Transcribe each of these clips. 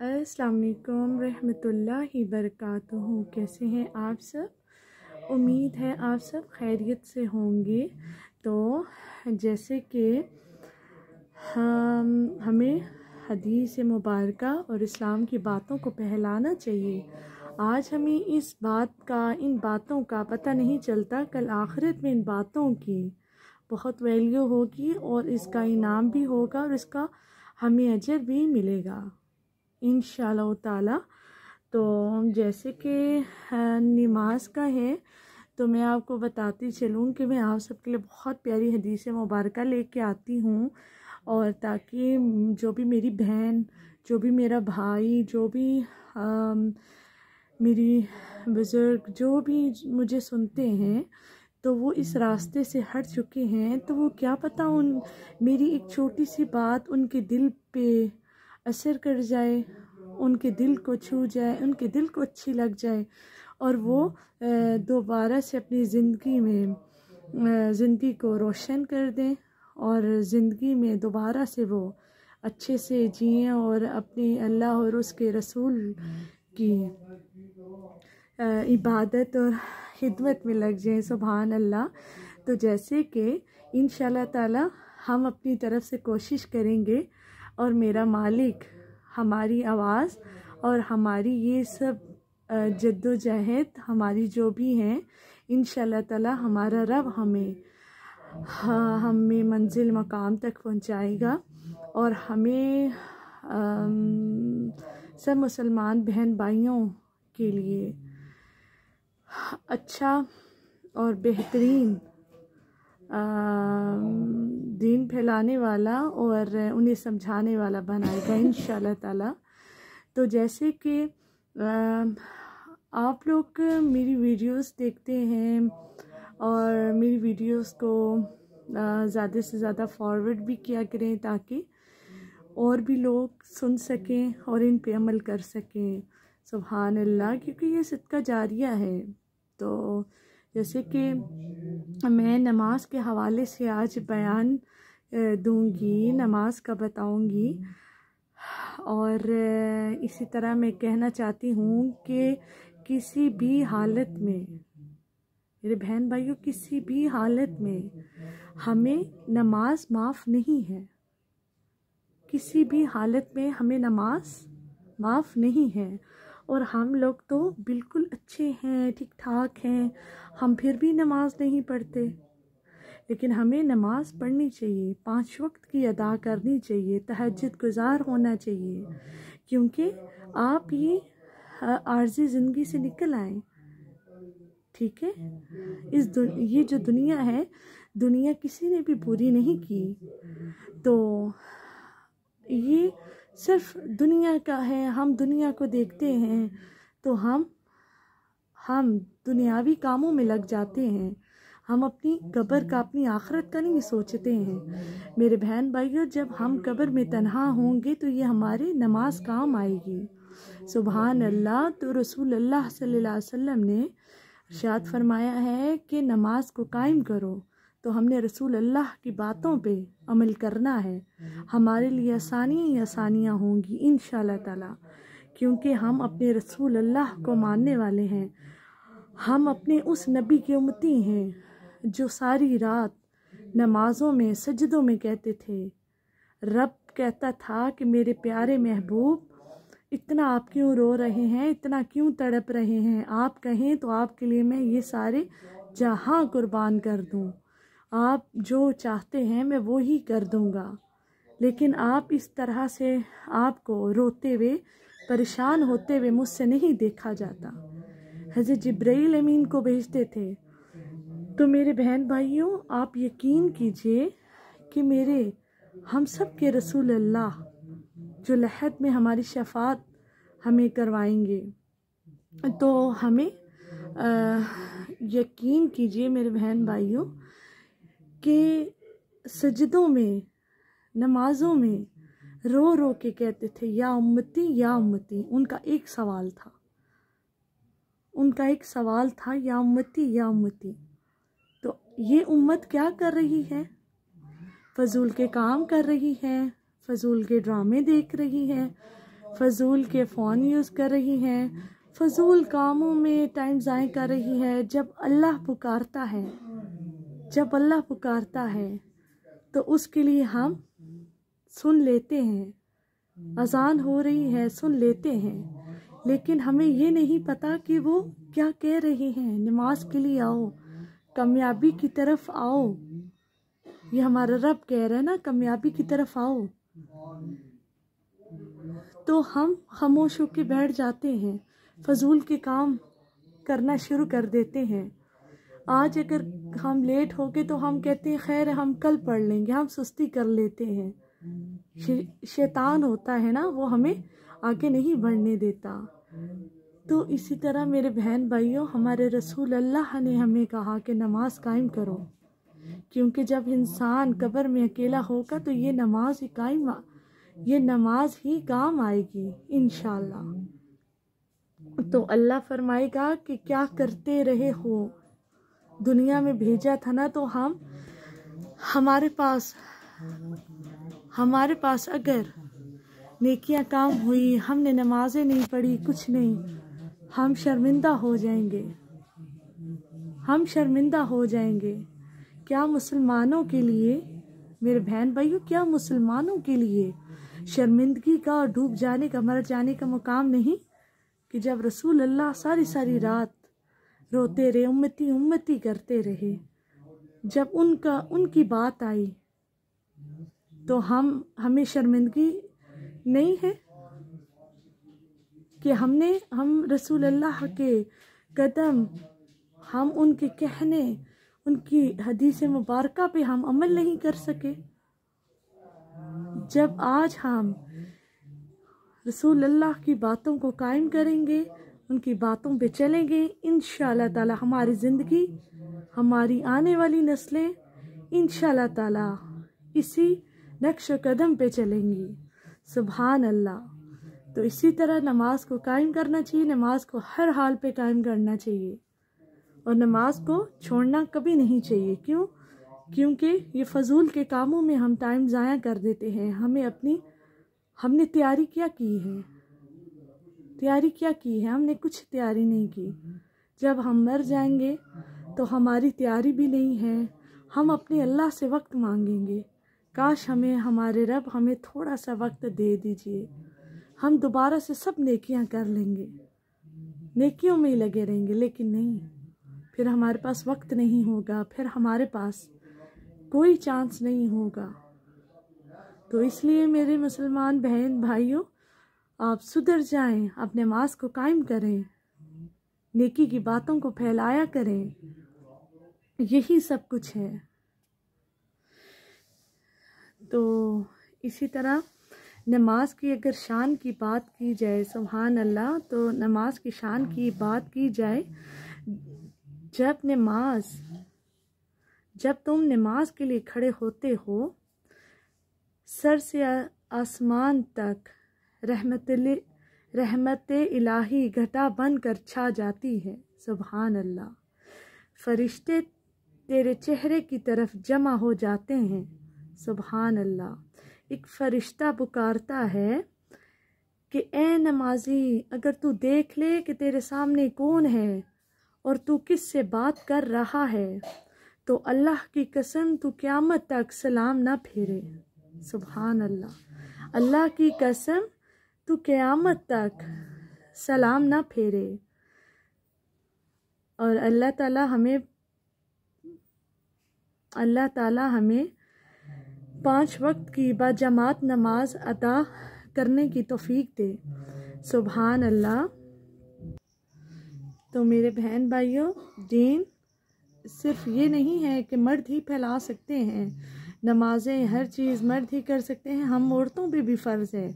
अस्सलाम वालेकुम रहमतुल्लाहि बरकातुहू। कैसे हैं आप सब? उम्मीद है आप सब खैरियत से होंगे। तो जैसे कि हमें हदीस मुबारका और इस्लाम की बातों को फैलाना चाहिए। आज हमें इन बातों का पता नहीं चलता, कल आखिरत में इन बातों की बहुत वैल्यू होगी और इसका इनाम भी होगा और इसका हमें अजर भी मिलेगा इंशाअल्लाह ताला। तो जैसे कि नमाज का है, तो मैं आपको बताती चलूँ कि मैं आप सबके लिए बहुत प्यारी हदीस मुबारक लेके आती हूँ, और ताकि जो भी मेरी बहन, जो भी मेरा भाई, जो भी मेरी बुज़ुर्ग, जो भी मुझे सुनते हैं, तो वो इस रास्ते से हट चुके हैं, तो वो क्या पता मेरी एक छोटी सी बात उनके दिल पे असर कर जाए, उनके दिल को छू जाए, उनके दिल को अच्छी लग जाए, और वो दोबारा से अपनी ज़िंदगी को रोशन कर दें और ज़िंदगी में दोबारा से वो अच्छे से जिएं और अपने अल्लाह और उसके रसूल की इबादत और खिदमत में लग जाएं। सुभान अल्लाह। तो जैसे कि इंशाअल्लाह ताला हम अपनी तरफ से कोशिश करेंगे, और मेरा मालिक हमारी आवाज़ और हमारी ये सब जद्दोजहद हमारी जो भी हैं, इंशाअल्लाह ताला हमारा रब हमें मंजिल मकाम तक पहुंचाएगा, और हमें सब मुसलमान बहन भाइयों के लिए अच्छा और बेहतरीन दीन फैलाने वाला और उन्हें समझाने वाला बनाएगा इंशाअल्लाह ताला। तो जैसे कि आप लोग मेरी वीडियोस देखते हैं और मेरी वीडियोस को ज़्यादा से ज़्यादा फॉरवर्ड भी किया करें, ताकि और भी लोग सुन सकें और इन पे अमल कर सकें। सुभान अल्लाह, क्योंकि ये सदका जारिया है। तो जैसे कि मैं नमाज के हवाले से आज बयान दूंगी, नमाज का बताऊंगी, और इसी तरह मैं कहना चाहती हूँ कि किसी भी हालत में मेरे बहन भाइयों, किसी भी हालत में हमें नमाज माफ़ नहीं है। किसी भी हालत में हमें नमाज माफ़ नहीं है। और हम लोग तो बिल्कुल अच्छे हैं, ठीक ठाक हैं, हम फिर भी नमाज नहीं पढ़ते। लेकिन हमें नमाज पढ़नी चाहिए, 5 वक्त की अदा करनी चाहिए, तहज्जुद गुज़ार होना चाहिए, क्योंकि आप ये आर्ज़ी ज़िंदगी से निकल आए। ठीक है, ये जो दुनिया है, दुनिया किसी ने भी पूरी नहीं की। तो ये सिर्फ दुनिया का है, हम दुनिया को देखते हैं तो हम दुनियावी कामों में लग जाते हैं। हम अपनी कब्र का, अपनी आखिरत का नहीं सोचते हैं। मेरे बहन भाइयों, जब हम कब्र में तन्हा होंगे तो ये हमारे नमाज काम आएगी। सुभान अल्लाह। तो रसूल अल्लाह सल्लल्लाहु अलैहि वसल्लम ने इरशाद फरमाया है कि नमाज को कायम करो। तो हमने रसूल अल्लाह की बातों पे अमल करना है। हमारे लिए आसानियाँ ही आसानियाँ होंगी इंशाअल्लाह ताला, क्योंकि हम अपने रसूल अल्लाह को मानने वाले हैं। हम अपने उस नबी के उम्मती हैं जो सारी रात नमाज़ों में, सजदों में कहते थे, रब कहता था कि मेरे प्यारे महबूब, इतना आप क्यों रो रहे हैं, इतना क्यों तड़प रहे हैं? आप कहें तो आपके लिए मैं ये सारे जहां कुर्बान कर दूं। आप जो चाहते हैं मैं वो ही कर दूंगा। लेकिन आप इस तरह से, आपको रोते हुए, परेशान होते हुए मुझसे नहीं देखा जाता। हज़रत जिब्राइल अमीन को भेजते थे। तो मेरे बहन भाइयों, आप यकीन कीजिए कि मेरे हम सब के रसूल अल्लाह जो लहद में हमारी शफात हमें करवाएंगे, तो हमें यकीन कीजिए मेरे बहन भाइयों कि सजदों में, नमाज़ों में रो रो के कहते थे, या उम्मती या उम्मती। उनका एक सवाल था, या उम्मती या उम्मती। तो ये उम्मत क्या कर रही है? फजूल के काम कर रही है, फजूल के ड्रामे देख रही है, फजूल के फ़ोन यूज़ कर रही हैं, फजूल कामों में टाइम ज़ाया कर रही है। जब अल्लाह पुकारता है तो उसके लिए हम सुन लेते हैं। अजान हो रही है, सुन लेते हैं, लेकिन हमें ये नहीं पता कि वो क्या कह रहे हैं। नमाज के लिए आओ, कामयाबी की तरफ आओ, ये हमारा रब कह रहा है ना, कामयाबी की तरफ आओ। तो हम खामोश होकर बैठ जाते हैं, फजूल के काम करना शुरू कर देते हैं। आज अगर हम लेट हो गए तो हम कहते हैं खैर हम कल पढ़ लेंगे, हम सुस्ती कर लेते हैं। शैतान होता है ना, वो हमें आगे नहीं बढ़ने देता। तो इसी तरह मेरे बहन भाइयों, हमारे रसूल अल्लाह ने हमें कहा कि नमाज कायम करो, क्योंकि जब इंसान कब्र में अकेला होगा तो ये नमाज ही काम आएगी इंशाल्लाह। तो अल्लाह फरमाएगा कि क्या करते रहे हो, दुनिया में भेजा था ना, तो हमारे पास अगर नेकियां काम हुई, हमने नमाजें नहीं पढ़ी, कुछ नहीं, हम शर्मिंदा हो जाएंगे। क्या मुसलमानों के लिए, मेरे बहन भाइयों, क्या मुसलमानों के लिए शर्मिंदगी का और डूब जाने का, मर जाने का मुकाम नहीं कि जब रसूल अल्लाह सारी रात रोते रहे, उम्मती उम्मती करते रहे, जब उनकी बात आई तो हमें शर्मिंदगी नहीं है कि हम रसूल अल्लाह के कदम, हम उनके कहने, उनकी हदीस मुबारका पे हम अमल नहीं कर सके। जब आज हम रसूल अल्लाह की बातों को कायम करेंगे, उनकी बातों पे चलेंगे, इंशाअल्लाह ताला हमारी ज़िंदगी, हमारी आने वाली नस्लें इंशाअल्लाह ताला इसी नक्श कदम पे चलेंगी। सुभान अल्लाह। तो इसी तरह नमाज को कायम करना चाहिए, नमाज को हर हाल पे कायम करना चाहिए और नमाज को छोड़ना कभी नहीं चाहिए। क्योंकि ये फजूल के कामों में हम टाइम ज़ाया कर देते हैं। हमने तैयारी क्या की है? हमने कुछ तैयारी नहीं की। जब हम मर जाएंगे तो हमारी तैयारी भी नहीं है। हम अपने अल्लाह से वक्त मांगेंगे, काश हमारे रब हमें थोड़ा सा वक्त दे दीजिए, हम दोबारा से सब नेकियां कर लेंगे, नेकियों में ही लगे रहेंगे। लेकिन नहीं, फिर हमारे पास वक्त नहीं होगा, फिर हमारे पास कोई चांस नहीं होगा। तो इसलिए मेरे मुसलमान बहन भाइयों, आप सुधर जाएं, आप नमाज को कायम करें, नेकी की बातों को फैलाया करें, यही सब कुछ है। तो इसी तरह नमाज की अगर शान की बात की जाए, सुभान अल्लाह, तो नमाज की शान की बात की जाए, जब तुम नमाज के लिए खड़े होते हो, सर से आसमान तक रहमत इलाही घटा बनकर छा जाती है। सुभान अल्लाह। फरिश्ते तेरे चेहरे की तरफ जमा हो जाते हैं। सुभान अल्लाह। एक फरिश्ता पुकारता है कि ए नमाजी, अगर तू देख ले कि तेरे सामने कौन है और तू किससे बात कर रहा है, तो अल्लाह की कसम तू क़यामत तक सलाम ना फेरे। सुभान अल्लाह। अल्लाह की कसम तू क़यामत तक सलाम ना फेरे। और अल्लाह ताला हमें 5 वक्त की बाजमात नमाज अदा करने की तौफीक दे। सुभान अल्लाह। तो मेरे बहन भाइयों, दीन सिर्फ ये नहीं है कि मर्द ही फैला सकते हैं, नमाजें हर चीज़ मर्द ही कर सकते हैं, हम औरतों पे भी फ़र्ज़ है।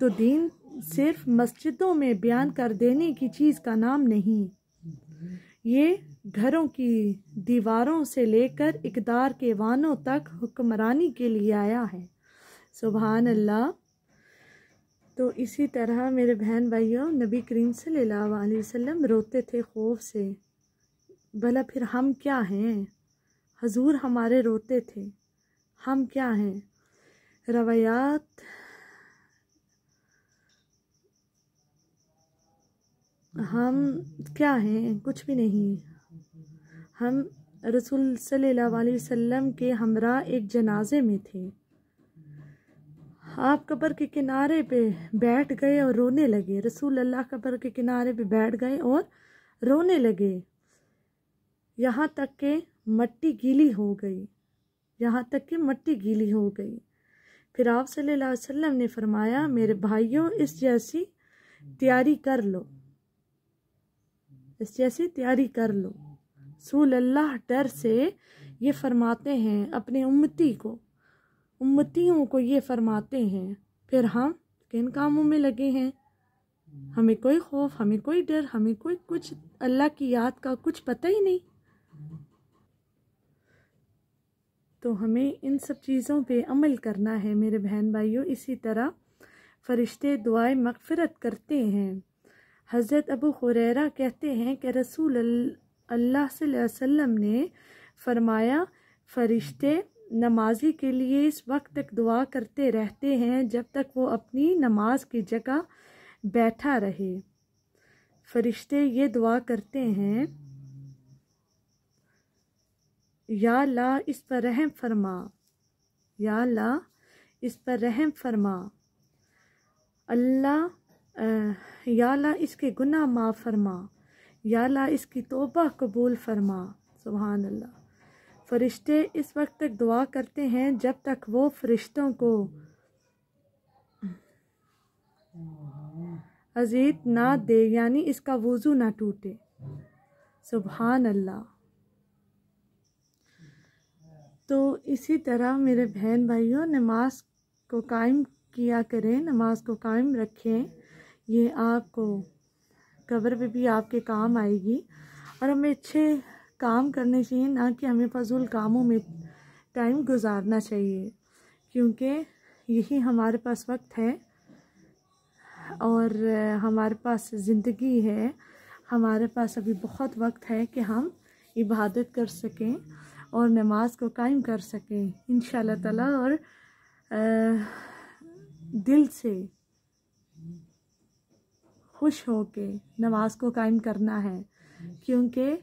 तो दीन सिर्फ मस्जिदों में बयान कर देने की चीज़ का नाम नहीं, ये घरों की दीवारों से लेकर इक़दार के वानों तक हुक्मरानी के लिए आया है। सुभान अल्लाह। तो इसी तरह मेरे बहन भाइयों, नबी करीम सल्लल्लाहु अलैहि वसल्लम रोते थे खौफ से। भला फिर हम क्या हैं? हजूर हमारे रोते थे, हम क्या हैं? रवायात हम क्या हैं? कुछ भी नहीं। हम रसूल सल्लल्लाहु अलैहि वसल्लम के हमरा एक जनाजे में थे। आप कब्र के किनारे पे बैठ गए और रोने लगे। रसूल अल्लाह कब्र के किनारे पे बैठ गए और रोने लगे, यहाँ तक कि मट्टी गीली हो गई, यहाँ तक कि मट्टी गीली हो गई। फिर आप सल्लल्लाहु अलैहि वसल्लम ने फरमाया, मेरे भाइयों इस जैसी तैयारी कर लो, इस जैसी तैयारी कर लो। रसूल अल्लाह डर से ये फरमाते हैं अपने उम्मतियों को ये फरमाते हैं, फिर हम किन कामों में लगे हैं? हमें कोई खौफ, हमें कोई डर, हमें कोई कुछ अल्लाह की याद का कुछ पता ही नहीं। तो हमें इन सब चीज़ों पे अमल करना है मेरे बहन भाइयों। इसी तरह फरिश्ते दुआए मग़फ़िरत करते हैं। हज़रत अबू हुरैरा कहते हैं कि रसूल अल्लाह सल्लल्लाहु अलैहि वसल्लम ने फरमाया, फरिश्ते नमाजी के लिए इस वक्त तक दुआ करते रहते हैं जब तक वो अपनी नमाज की जगह बैठा रहे। फरिश्ते ये दुआ करते हैं, या अल्लाह इस पर रहम फरमा, या अल्लाह इस पर रहम फरमा, या अल्लाह इसके गुनाह माफ़ फरमा, या अल्लाह इसकी तौबा कबूल फरमा। सुभान अल्लाह। फरिश्ते इस वक्त तक दुआ करते हैं जब तक वो फरिश्तों को अज़ीत ना दे, यानी इसका वज़ू ना टूटे। सुभान अल्लाह। तो इसी तरह मेरे बहन भाइयों, नमाज को कायम किया करें, नमाज को कायम रखें। ये आपको कब्र पे भी आपके काम आएगी। और हमें अच्छे काम करने चाहिए, ना कि हमें फजूल कामों में टाइम गुजारना चाहिए, क्योंकि यही हमारे पास वक्त है और हमारे पास ज़िंदगी है। हमारे पास अभी बहुत वक्त है कि हम इबादत कर सकें और नमाज को कायम कर सकें इंशाअल्लाह ताला। और दिल से खुश होके नमाज को कायम करना है, क्योंकि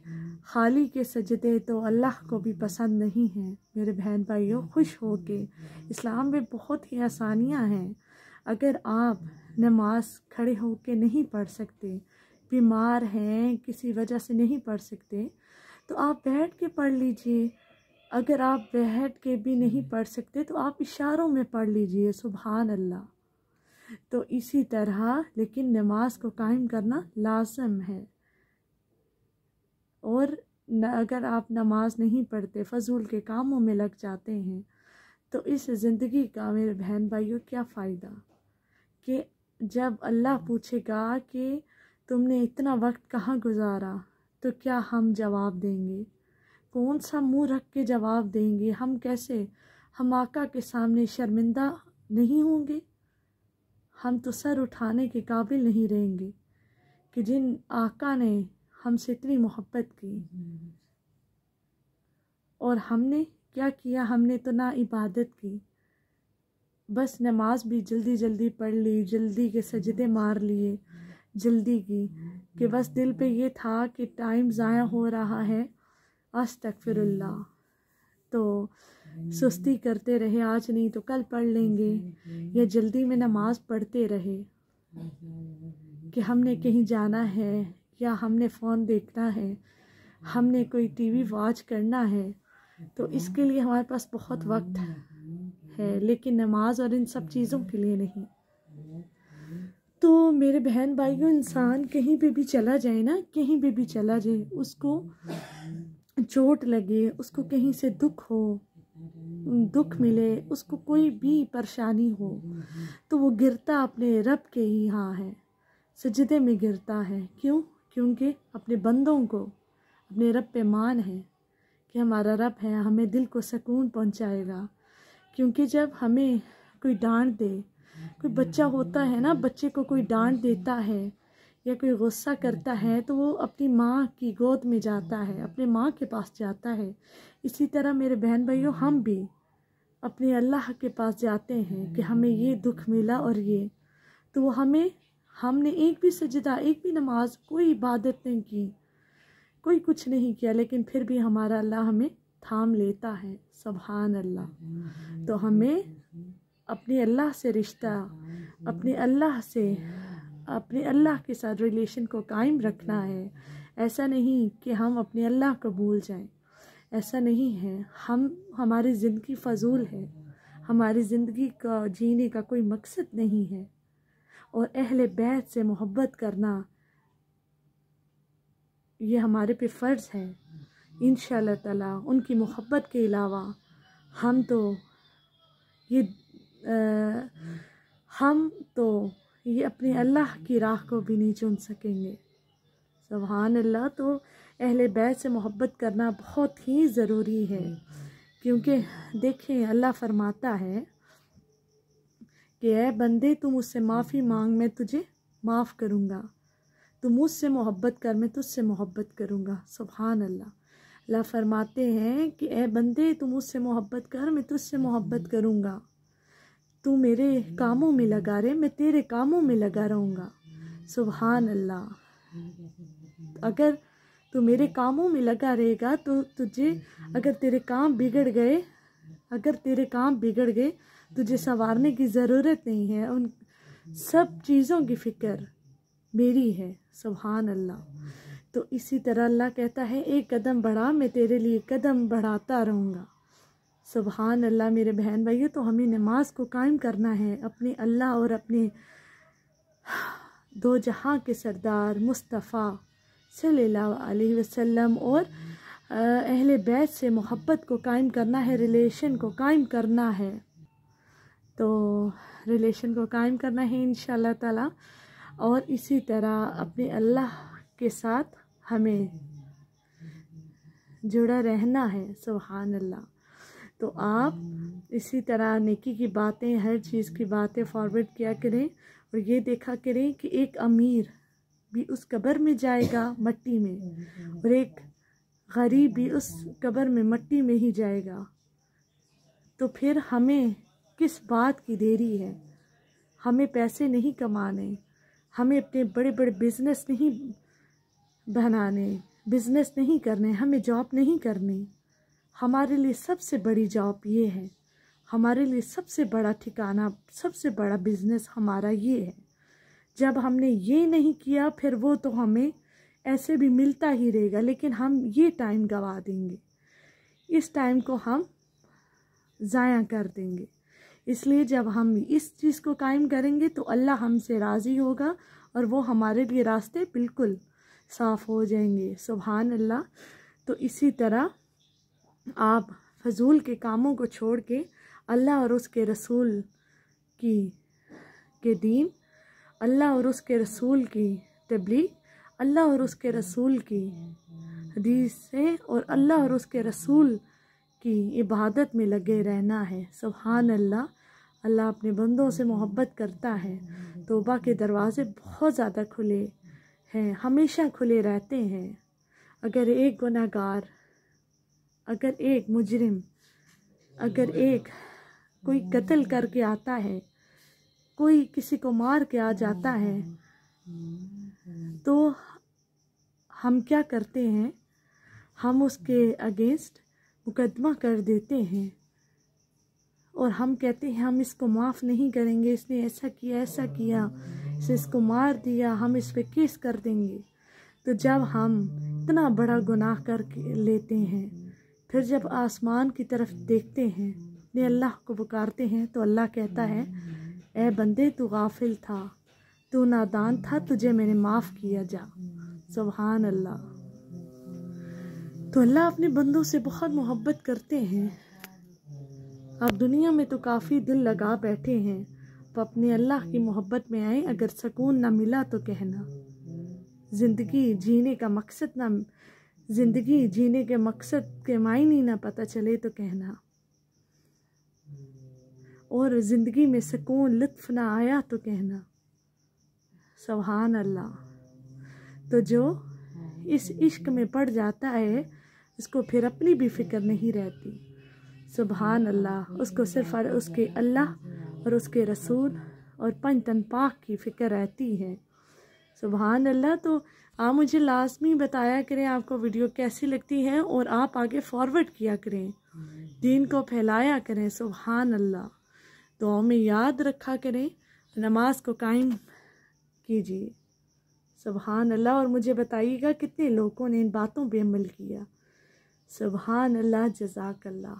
खाली के सजदे तो अल्लाह को भी पसंद नहीं हैं मेरे बहन भाइयों। खुश होके, इस्लाम में बहुत ही आसानियाँ हैं। अगर आप नमाज खड़े होके नहीं पढ़ सकते, बीमार हैं, किसी वजह से नहीं पढ़ सकते, तो आप बैठ के पढ़ लीजिए। अगर आप बैठ के भी नहीं पढ़ सकते तो आप इशारों में पढ़ लीजिए। सुभान अल्लाह। तो इसी तरह लेकिन नमाज को कायम करना लाज़िम है। और अगर आप नमाज नहीं पढ़ते, फ़जूल के कामों में लग जाते हैं, तो इस ज़िंदगी का मेरे बहन भाइयों क्या फ़ायदा? कि जब अल्लाह पूछेगा कि तुमने इतना वक्त कहाँ गुजारा, तो क्या हम जवाब देंगे? कौन सा मुंह रख के जवाब देंगे? हम कैसे, हम आका के सामने शर्मिंदा नहीं होंगे? हम तो सर उठाने के काबिल नहीं रहेंगे कि जिन आका ने हमसे इतनी मोहब्बत की और हमने क्या किया? हमने तो ना इबादत की, बस नमाज भी जल्दी जल्दी पढ़ ली, जल्दी के सजदे मार लिए, जल्दी की कि बस दिल पे ये था कि टाइम ज़ाया हो रहा है, अस्तगफिरुल्लाह। तो सुस्ती करते रहे, आज नहीं तो कल पढ़ लेंगे, या जल्दी में नमाज पढ़ते रहे कि हमने कहीं जाना है या हमने फ़ोन देखना है, हमने कोई टीवी वॉच करना है, तो इसके लिए हमारे पास बहुत वक्त है, लेकिन नमाज और इन सब चीज़ों के लिए नहीं। तो मेरे बहन भाइयों, इंसान कहीं पे भी चला जाए ना, कहीं पे भी चला जाए, उसको चोट लगे, उसको कहीं से दुख मिले, उसको कोई भी परेशानी हो, तो वो गिरता अपने रब के ही यहाँ है, सजदे में गिरता है। क्यों? क्योंकि अपने बंदों को अपने रब पे मान है कि हमारा रब है, हमें दिल को सुकून पहुँचाएगा। क्योंकि जब हमें कोई डांट दे, कोई बच्चा होता है ना, बच्चे को कोई डांट देता है या कोई गुस्सा करता है, तो वो अपनी माँ की गोद में जाता है, अपने माँ के पास जाता है। इसी तरह मेरे बहन भाइयों, हम भी अपने अल्लाह के पास जाते हैं कि हमें ये दुख मिला और ये, तो वो हमें हमने एक भी सजदा, एक भी नमाज, कोई इबादत नहीं की, कोई कुछ नहीं किया, लेकिन फिर भी हमारा अल्लाह हमें थाम लेता है। सुभान अल्लाह। तो हमें अपने अल्लाह से रिश्ता, अपने अल्लाह के साथ रिलेशन को कायम रखना है। ऐसा नहीं कि हम अपने अल्लाह को भूल जाएं, ऐसा नहीं है। हमारी ज़िंदगी फ़जूल है, हमारी ज़िंदगी का जीने का कोई मकसद नहीं है। और अहले बैत से मोहब्बत करना ये हमारे पे फ़र्ज़ है। इंशाअल्लाह ताला उनकी मोहब्बत के अलावा हम तो ये अपने अल्लाह की राह को भी नहीं चुन सकेंगे। सुभान अल्लाह। तो अहले बैत से मोहब्बत करना बहुत ही ज़रूरी है, क्योंकि देखें अल्लाह फरमाता है कि ऐ बंदे तू मुझसे माफ़ी मांग, मैं तुझे माफ़ करूँगा। तू मुझसे मोहब्बत कर, मैं तुझसे मोहब्बत करूँगा। सुभान अल्लाह। अल्लाह फरमाते हैं कि ऐ बंदे तू मुझसे मोहब्बत कर, मैं तुझसे मोहब्बत करूँगा। तू मेरे कामों में लगा रहे, मैं तेरे कामों में लगा रहूँगा। सुभान अल्लाह। अगर तू मेरे कामों में लगा रहेगा तो तुझे, अगर तेरे काम बिगड़ गए, तुझे संवारने की ज़रूरत नहीं है। उन सब चीज़ों की फ़िक्र मेरी है। सुभान अल्लाह। तो इसी तरह अल्लाह कहता है एक कदम बढ़ा, मैं तेरे लिए कदम बढ़ाता रहूँगा। सुभान अल्लाह। मेरे बहन भाइयों, तो हमें नमाज को कायम करना है अपने अल्लाह और अपने दो जहां के सरदार मुस्तफ़ा सल्लल्लाहु अलैहि वसल्लम और अहले बैत से मोहब्बत को कायम करना है, रिलेशन को कायम करना है। तो रिलेशन को कायम करना है इंशाअल्लाह ताला। और इसी तरह अपने अल्लाह के साथ हमें जुड़ा रहना है। सुभान अल्लाह। तो आप इसी तरह नेकी की बातें, हर चीज़ की बातें फॉरवर्ड किया करें और ये देखा करें कि एक अमीर भी उस कब्र में जाएगा मट्टी में, और एक गरीब भी उस कब्र में मट्टी में ही जाएगा। तो फिर हमें किस बात की देरी है? हमें पैसे नहीं कमाने, हमें अपने बड़े बड़े बिजनेस नहीं बनाने, बिजनेस नहीं करने, हमें जॉब नहीं करनी। हमारे लिए सबसे बड़ी जॉब ये है, हमारे लिए सबसे बड़ा ठिकाना, सबसे बड़ा बिजनेस हमारा ये है। जब हमने ये नहीं किया फिर वो तो हमें ऐसे भी मिलता ही रहेगा, लेकिन हम ये टाइम गवा देंगे, इस टाइम को हम ज़ाया कर देंगे। इसलिए जब हम इस चीज़ को कायम करेंगे तो अल्लाह हमसे राज़ी होगा और वो हमारे लिए रास्ते बिल्कुल साफ़ हो जाएंगे। सुभान अल्लाह। तो इसी तरह आप फजूल के कामों को छोड़ के अल्लाह और उसके रसूल के दीन, अल्लाह और उसके रसूल की तबलीग, अल्लाह और उसके रसूल की हदीसें और अल्लाह और उसके रसूल की इबादत में लगे रहना है। सुभान अल्लाह। अल्लाह अपने बंदों से मोहब्बत करता है। तौबा के दरवाज़े बहुत ज़्यादा खुले हैं, हमेशा खुले रहते हैं। अगर एक गुनहगार, अगर एक मुजरिम, अगर एक कोई कत्ल करके आता है, कोई किसी को मार के आ जाता है, तो हम क्या करते हैं? हम उसके अगेंस्ट मुकदमा कर देते हैं और हम कहते हैं हम इसको माफ़ नहीं करेंगे, इसने ऐसा किया, ऐसा किया, इसको मार दिया, हम इस पे केस कर देंगे। तो जब हम इतना बड़ा गुनाह कर लेते हैं, फिर जब आसमान की तरफ देखते हैं, अपने अल्लाह को पुकारते हैं, तो अल्लाह कहता है ए बंदे तू गाफिल था, तू नादान था, तुझे मैंने माफ़ किया, जा। सुभान अल्लाह। तो अल्लाह अपने बंदों से बहुत मोहब्बत करते हैं। आप दुनिया में तो काफ़ी दिल लगा बैठे हैं, तो अपने अल्लाह की मोहब्बत में आए। अगर सुकून ना मिला तो कहना, ज़िंदगी जीने का मकसद ना, ज़िंदगी जीने के मकसद के मायने ना पता चले तो कहना, और ज़िंदगी में सुकून लुत्फ़ ना आया तो कहना। सुभान अल्लाह। तो जो इस इश्क में पड़ जाता है उसको फिर अपनी भी फ़िक्र नहीं रहती। सुभान अल्लाह। उसको सिर्फ़ उसके अल्लाह और उसके रसूल और पंजतन पाक की फ़िक्र रहती है। सुभान अल्लाह। तो आप मुझे लाजमी बताया करें आपको वीडियो कैसी लगती है और आप आगे फॉरवर्ड किया करें, दीन को फैलाया करें। सुभान अल्लाह। दुआ में याद रखा करें, नमाज को कायम कीजिए। सुभान अल्लाह। और मुझे बताइएगा कितने लोगों ने इन बातों पे अमल किया। सुभान अल्लाह, जज़ाक अल्लाह।